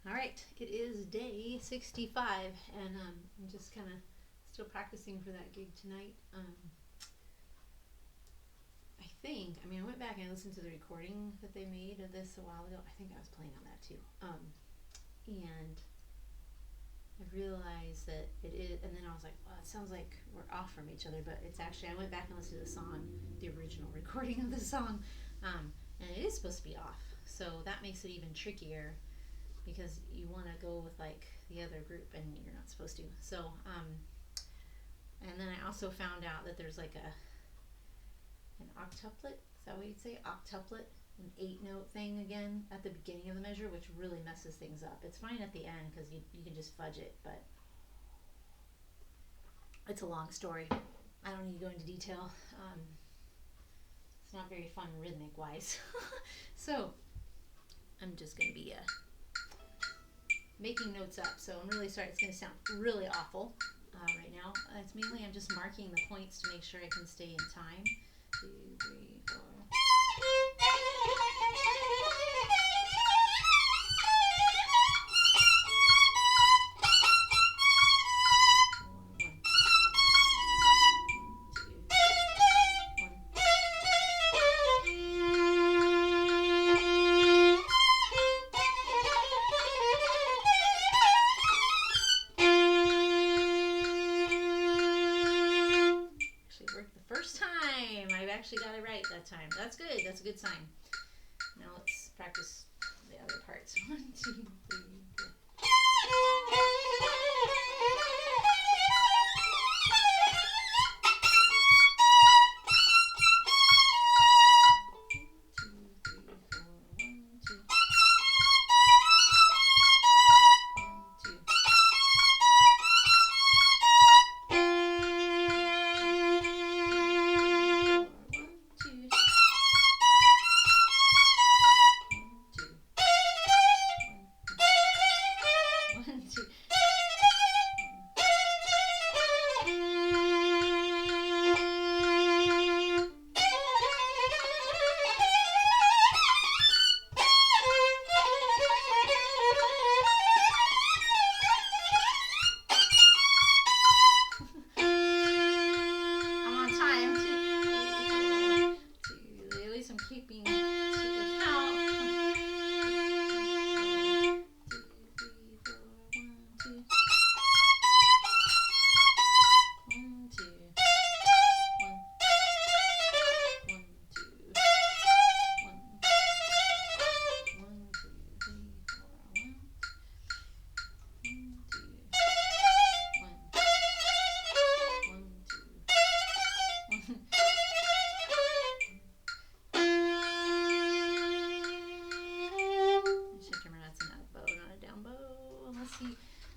All right, it is day 65, and I'm just kind of still practicing for that gig tonight. I went back and I listened to the recording that they made of this a while ago. I think I was playing on that too. And I realized that it is, and then I was like, well, it sounds like we're off from each other, but it's actually, I went back and listened to the song, the original recording of the song, and it is supposed to be off. So that makes it even trickier because you want to go with like the other group and you're not supposed to. So, and then I also found out that there's like an octuplet. Is that what you'd say? Octuplet, an 8-note thing again at the beginning of the measure, which really messes things up. It's fine at the end because you can just fudge it, but it's a long story. I don't need to go into detail. It's not very fun rhythmic wise. So I'm just going to be making notes up. So I'm really sorry. It's going to sound really awful right now. It's mainly I'm just marking the points to make sure I can stay in time. 2, 3, 4. Actually got it right that time. That's good. That's a good sign. Now let's practice the other parts. 1, 2, 3, 4.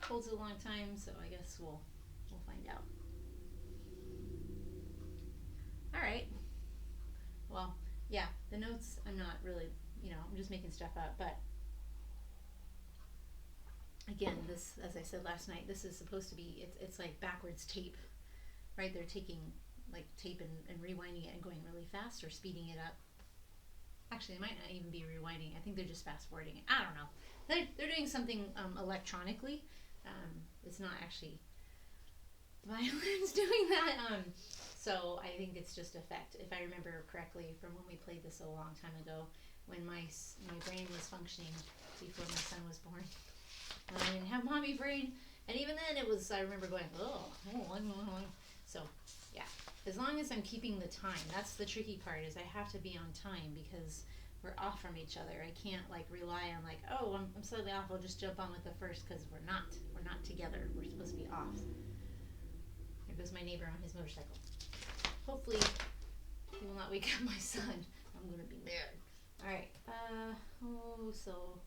Holds a long time, so I guess we'll find out. All right. Well, yeah, the notes I'm not really, I'm just making stuff up, but again, this, as I said last night, this is supposed to be, it's like backwards tape, right? They're taking like tape and rewinding it and going really fast or speeding it up. Actually, they might not even be rewinding. I think they're just fast forwarding it. I don't know. They're doing something electronically. It's not actually the violins doing that. So I think it's just effect. If I remember correctly from when we played this a long time ago, when my brain was functioning before my son was born. I didn't have mommy brain, and even then it was, I remember going, so yeah, as long as I'm keeping the time. That's the tricky part, is I have to be on time because we're off from each other. I can't like rely on like, oh, I'm slightly off, I'll just jump on with the first, because we're not together. We're supposed to be off. There goes my neighbor on his motorcycle. Hopefully he will not wake up my son. I'm gonna be mad. All right. So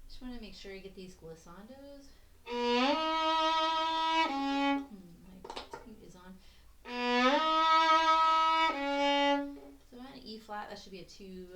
just want to make sure I get these glissandos. My mute is on. So I'm at E flat. That should be a 2.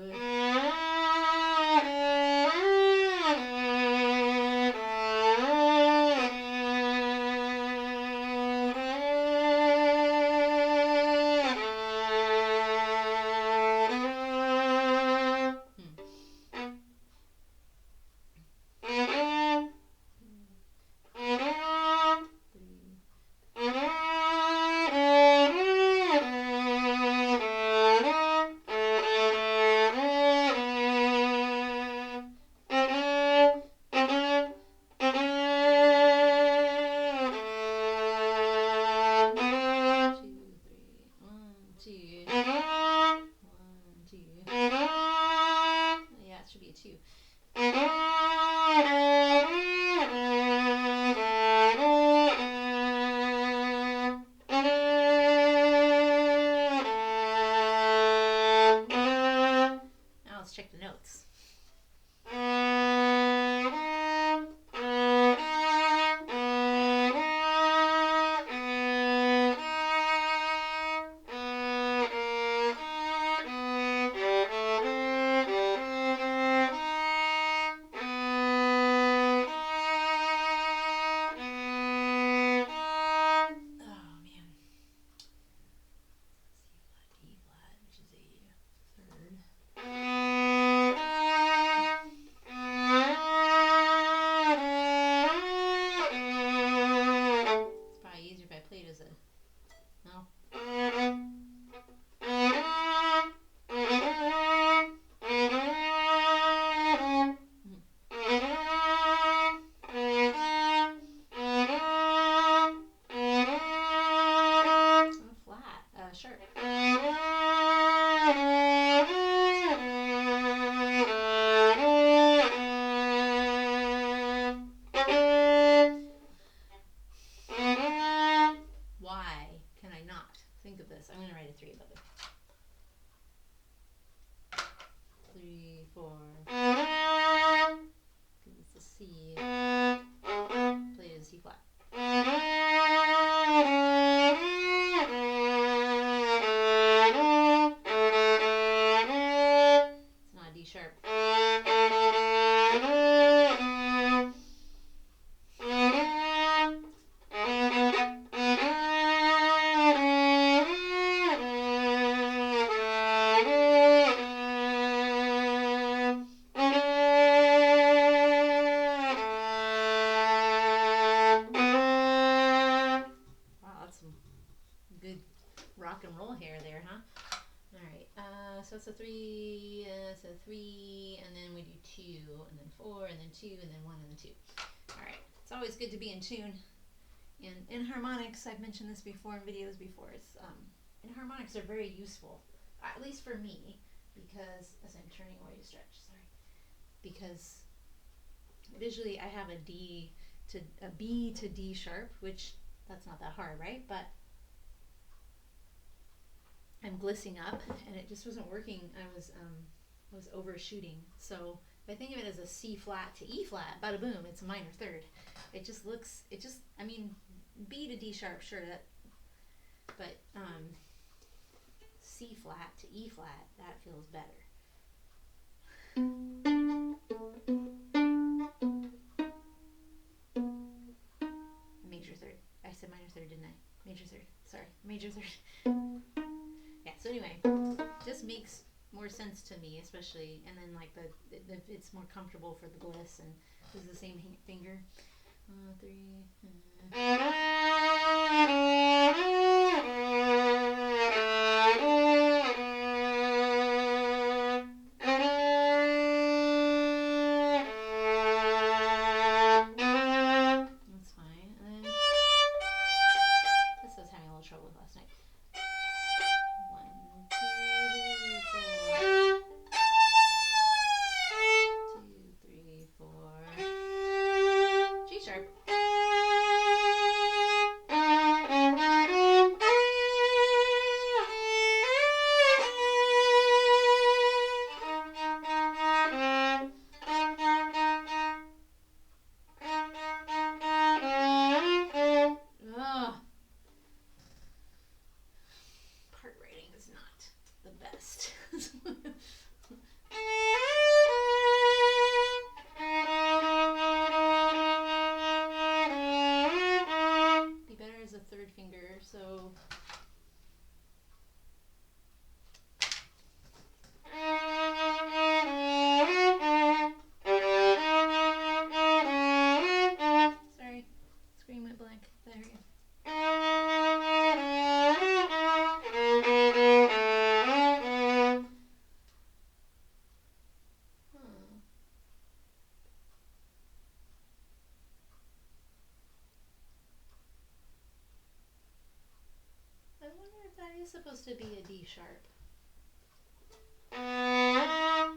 So it's a 3, so 3, and then we do 2, and then 4, and then 2, and then 1, and then 2. All right. It's always good to be in tune. And enharmonics, I've mentioned this before in videos before. It's enharmonics are very useful, at least for me, because as I'm turning away to stretch, sorry, because visually I have a B to D sharp, which that's not that hard, right? But I'm glissing up, and it just wasn't working. I was overshooting. So if I think of it as a C flat to E flat, bada boom, it's a minor third. I mean, B to D sharp, sure, but C flat to E flat, that feels better. Major third. I said minor third, didn't I? Major third. Sorry, major third. Yeah, so anyway, just makes more sense to me, especially, and then like it's more comfortable for the bliss, and this is the same finger. 3. That's fine. And then this was having a little trouble with last night. 1, 2, 3, 4. 2, 3, 4. G sharp. Part writing is not the best. Be better as a third finger, so sorry, screen went blank. There we go. I wonder if that is supposed to be a D sharp. Oh.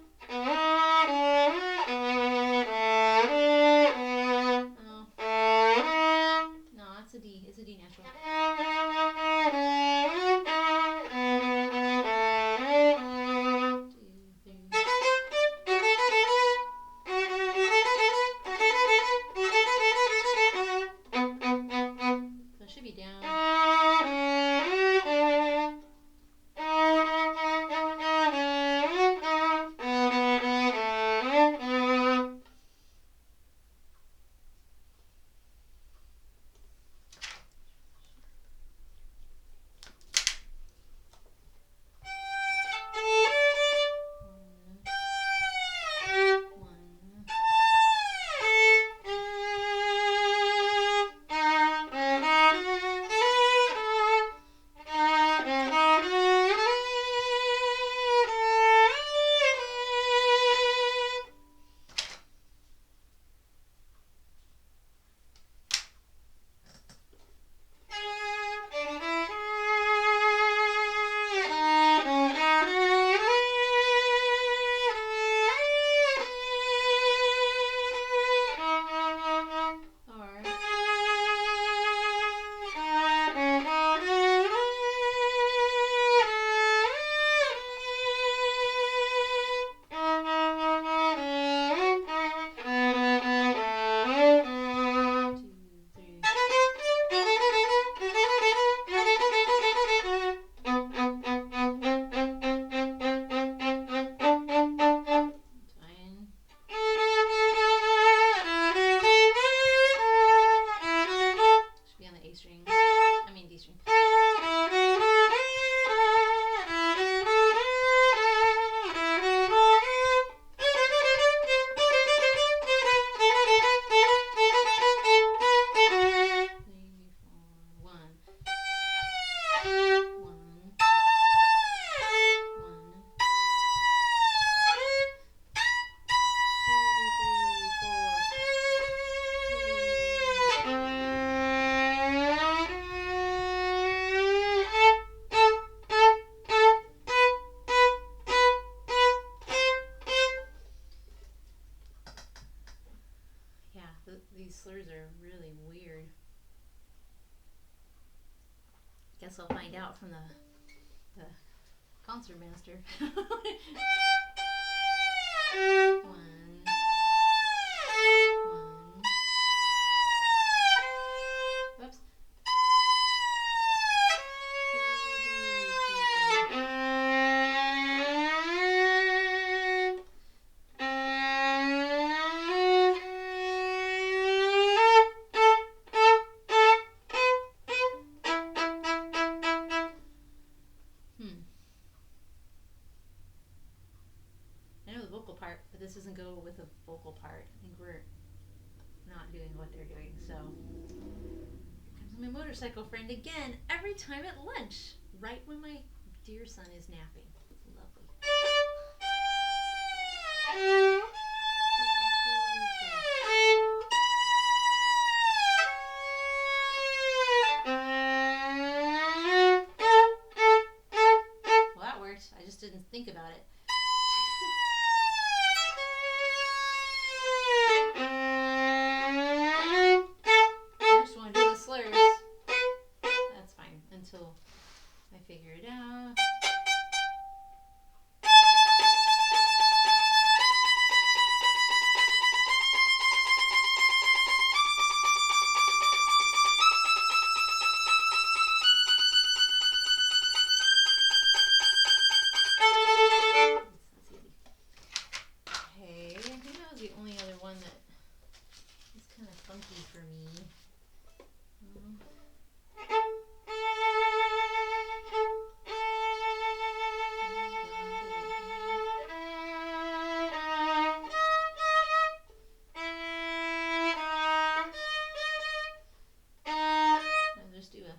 No, it's a D. It's a D natural. 2, 3. So it should be down. these slurs are really weird. Guess I'll find out from the concert master. One, one. Whoops. I know the vocal part, but this doesn't go with the vocal part. I think we're not doing what they're doing. So here comes my motorcycle friend again. Every time at lunch, right when my dear son is napping. It's lovely. Well, that worked. I just didn't think about it. I just want to do the slurs. That's fine until I figure it out. The only other one that is kind of funky for me. I'll just do a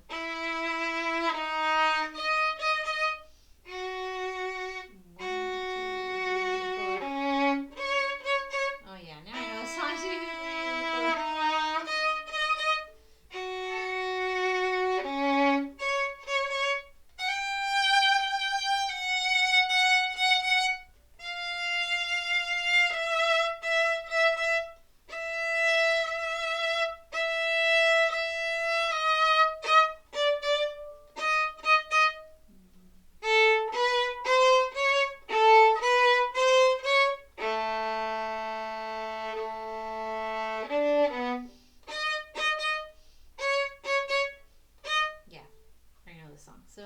song. So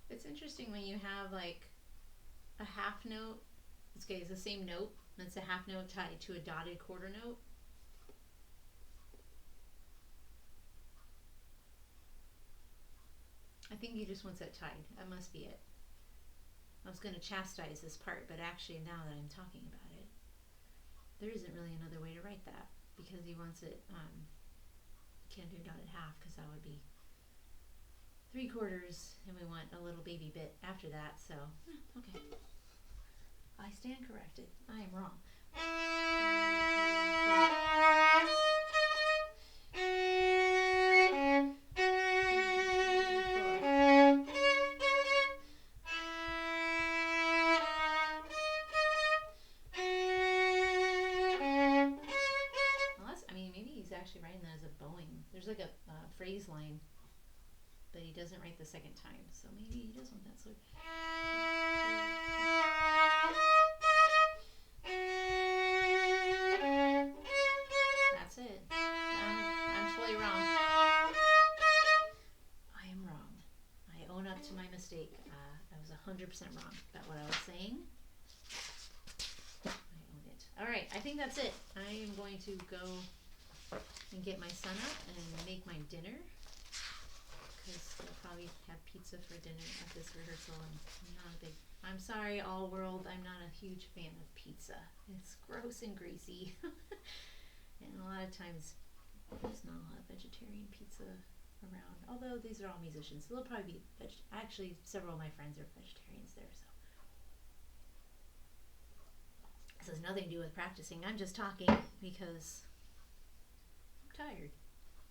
it's interesting when you have like a half note. Okay, it's the same note. It's a half note tied to a dotted quarter note. I think he just wants that tied. That must be it. I was going to chastise this part, but actually now that I'm talking about it, there isn't really another way to write that because he wants it, can't do dotted half because that would be 3/4 and we want a little baby bit after that, so, okay. I stand corrected. I am wrong. Actually writing that as a bowing. There's like a phrase line, but he doesn't write the second time, so maybe he does want that slur. That's it. I'm totally wrong. I am wrong. I own up to my mistake. I was 100% wrong about what I was saying. I own it. All right, I think that's it. I am going to go and get my son up and make my dinner because they'll probably have pizza for dinner at this rehearsal, and I'm sorry all world, I'm not a huge fan of pizza. It's gross and greasy and a lot of times there's not a lot of vegetarian pizza around, although these are all musicians, so they'll probably be actually several of my friends are vegetarians there, so this has nothing to do with practicing. I'm just talking because tired.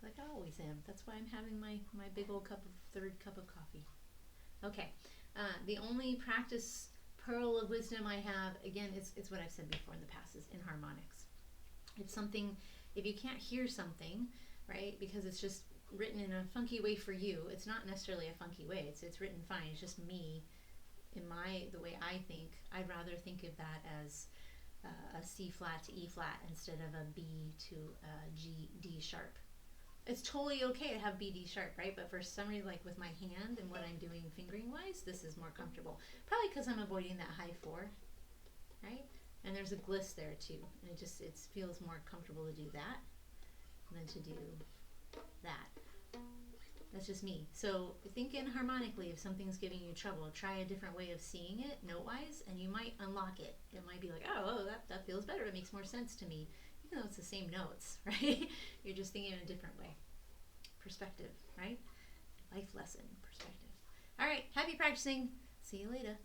like I always am. That's why I'm having my big old third cup of coffee. Okay. The only practice pearl of wisdom I have, again, it's what I've said before in the past, is enharmonics. It's something, if you can't hear something, right, because it's just written in a funky way for you, it's not necessarily a funky way. It's written fine. It's just me, the way I think. I'd rather think of that as a C flat to E flat instead of a B to a G, D sharp. It's totally okay to have B, D sharp, right? But for some reason, like with my hand and what I'm doing fingering wise, this is more comfortable. Probably because I'm avoiding that high 4, right? And there's a gliss there too. And it feels more comfortable to do that than to do that. That's just me. So think enharmonically. If something's giving you trouble, try a different way of seeing it note-wise, and you might unlock it. It might be like, oh, that feels better. It makes more sense to me. Even though it's the same notes, right? You're just thinking in a different way. Perspective, right? Life lesson, perspective. All right, happy practicing. See you later.